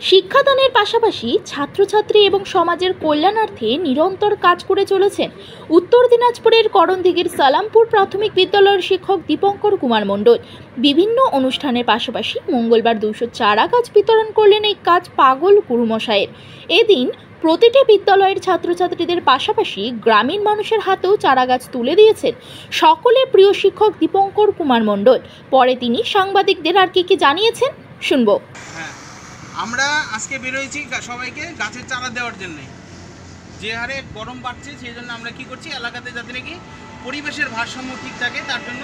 শিক্ষাদানের পাশাপাশি ছাত্রছাত্রী এবং সমাজের কল্যাণার্থে নিরন্তর কাজ করে চলেছেন উত্তর দিনাজপুরের করণদিঘির সালামপুর প্রাথমিক বিদ্যালয়ের শিক্ষক দীপঙ্কর কুমার মণ্ডল। বিভিন্ন অনুষ্ঠানের পাশাপাশি মঙ্গলবার 200 চারা গাছ বিতরণ করলেন এই কাজ পাগল গুরুমশাইয়ের। এদিন প্রতিটি বিদ্যালয়ের ছাত্রছাত্রীদের পাশাপাশি গ্রামীণ মানুষের হাতেও চারা গাছ তুলে দিয়েছেন সকলের প্রিয় শিক্ষক দীপঙ্কর কুমার মণ্ডল। পরে তিনি সাংবাদিকদের আর কি জানিয়েছেন শুনবো। আমরা আজকে বেরোয়েছি সবাইকে গাছের চারা দেওয়ার জন্য। যে হারে গরম বাড়ছে সেই জন্য আমরা কি করছি, এলাকাতে যাতে নাকি পরিবেশের ভারসাম্য ঠিক থাকে তার জন্য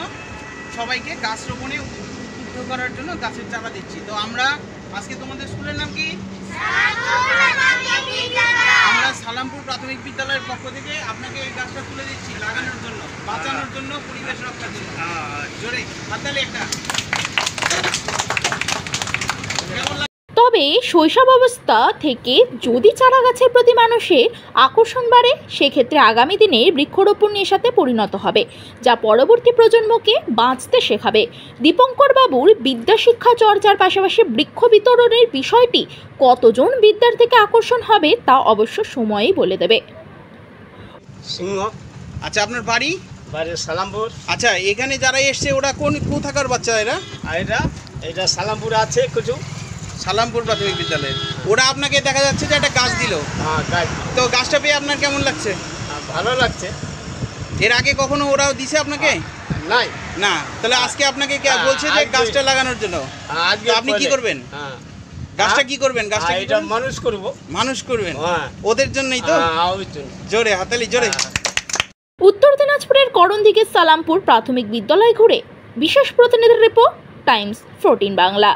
সবাইকে গাছ রোপণে উদ্বুদ্ধ করার জন্য গাছের চারা দিচ্ছি। তো আমরা আজকে তোমাদের স্কুলের নাম কি? আমরা সালামপুর প্রাথমিক বিদ্যালয়ের পক্ষ থেকে আপনাকে এই গাছটা তুলে দিচ্ছি লাগানোর জন্য, বাঁচানোর জন্য, পরিবেশ রক্ষার জন্য। জোরে হাততালি একটা। তবে শৈশব অবস্থা থেকে যদি চারা গাছের প্রতি মানুষের আকর্ষণ বাড়ে, সেক্ষেত্রে আগামী দিনে বৃক্ষরোপণ নেশাতে পরিণত হবে, যা পরবর্তী প্রজন্মকে বাঁচতে শেখাবে। দীপঙ্কর বাবুর বিদ্যা শিক্ষা চর্চার পাশাপাশি বৃক্ষ বিতরণের বিষয়টি কতজন বিদ্যার্থীকে আকর্ষণ হবে তা অবশ্য সময়ই বলে দেবে। সিংহ। আচ্ছা, আপনার বাড়ি? বাড়ি সালামপুর। আচ্ছা, এখানে যারা এসছে ওরা কোথাকার বাচ্চা? এটা সালামপুর আছে কিছু, সালামপুর প্রাথমিক বিদ্যালয়ে। ওরা আপনাকে দেখা যাচ্ছে যে একটা গাছ দিল। তো গাছটা পেয়ে আপনার কেমন লাগছে? ভালো লাগছে। এর আগে কখনো ওরাও দিছে আপনাকে? নাই না। তাহলে আজকে আপনাকে কে বলছে যে গাছটা লাগানোর জন্য? আপনি কি করবেন? গাছটা কি করবেন? গাছটা এটা মানুষ করবেন ওদের জন্যই তো। জোরে হাতালি, জোরে। উত্তর দিনাজপুরের করণদিঘির সালামপুর প্রাথমিক বিদ্যালয় ঘুরে বিশেষ প্রতিনিধির রিপোর্ট, টাইমস 14 বাংলা।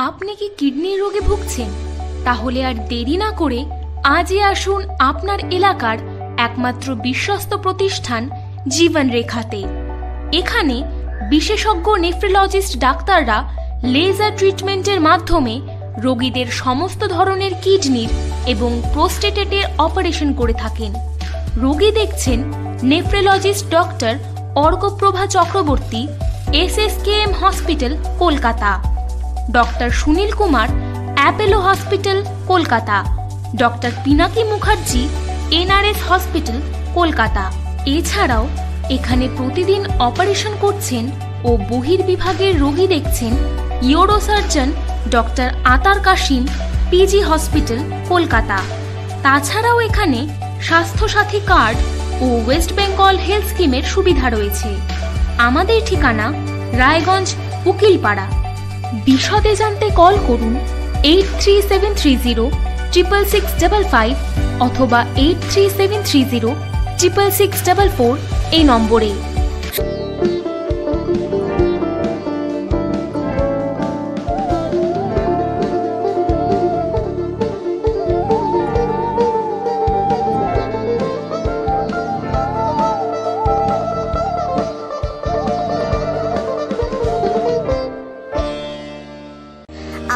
আপনি কি কিডনির রোগে ভুগছেন? তাহলে আর দেরি না করে আজই আসুন আপনার এলাকার একমাত্র বিশ্বস্ত প্রতিষ্ঠান জীবন রেখাতে। এখানে বিশেষজ্ঞ নেফ্রোলজিস্ট ডাক্তাররা লেজার ট্রিটমেন্টের মাধ্যমে রোগীদের সমস্ত ধরনের কিডনির এবং প্রোস্টেটের অপারেশন করে থাকেন। রোগী দেখছেন nephrologist doctor Arkaprabha Chakraborty, SSKM hospital, Kolkata. Doctor Sunil Kumar, Apollo hospital, Kolkata. Doctor Pinaki Mukherjee, NRS hospital, Kolkata. এছাড়াও এখানে প্রতিদিন অপারেশন করছেন ও বহির্বিভাগের রোগী দেখছেন ইউরোসার্জন ডক্টর আতার কাশিম, PG হসপিটাল, কলকাতা। তাছাড়াও এখানে স্বাস্থ্যসাথী কার্ড ও ওয়েস্ট বেঙ্গল হেলথ স্কিমের সুবিধা রয়েছে। আমাদের ঠিকানা রায়গঞ্জ, উকিলপাড়া। বিশদে জানতে কল করুন 8373066655 অথবা 8373066644 এই নম্বরে।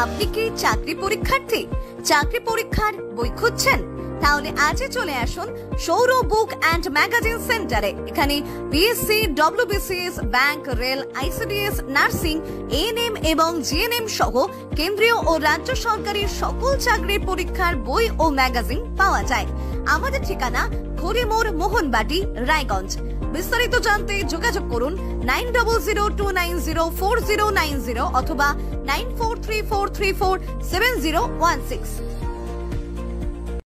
আপনি কি চাকরি পরীক্ষার্থী? চাকরি পরীক্ষার বই খুঁজছেন? তাহলে আজই চলে আসুন সৌর বুক অ্যান্ড ম্যাগাজিন সেন্টারে। এখানে BSc, WBCS, bank, rail, ICDS, nursing, ANM এবং GNM সহ কেন্দ্রীয় ও রাজ্য সরকারি সকল চাকরির পরীক্ষার বই ও ম্যাগাজিন পাওয়া যায়। আমাদের ঠিকানা খড়িমোড়, মোহনবাটি, রায়গঞ্জ। বিস্তারিত জানতে যোগাযোগ করুন 9002904090 অথবা 9434347016।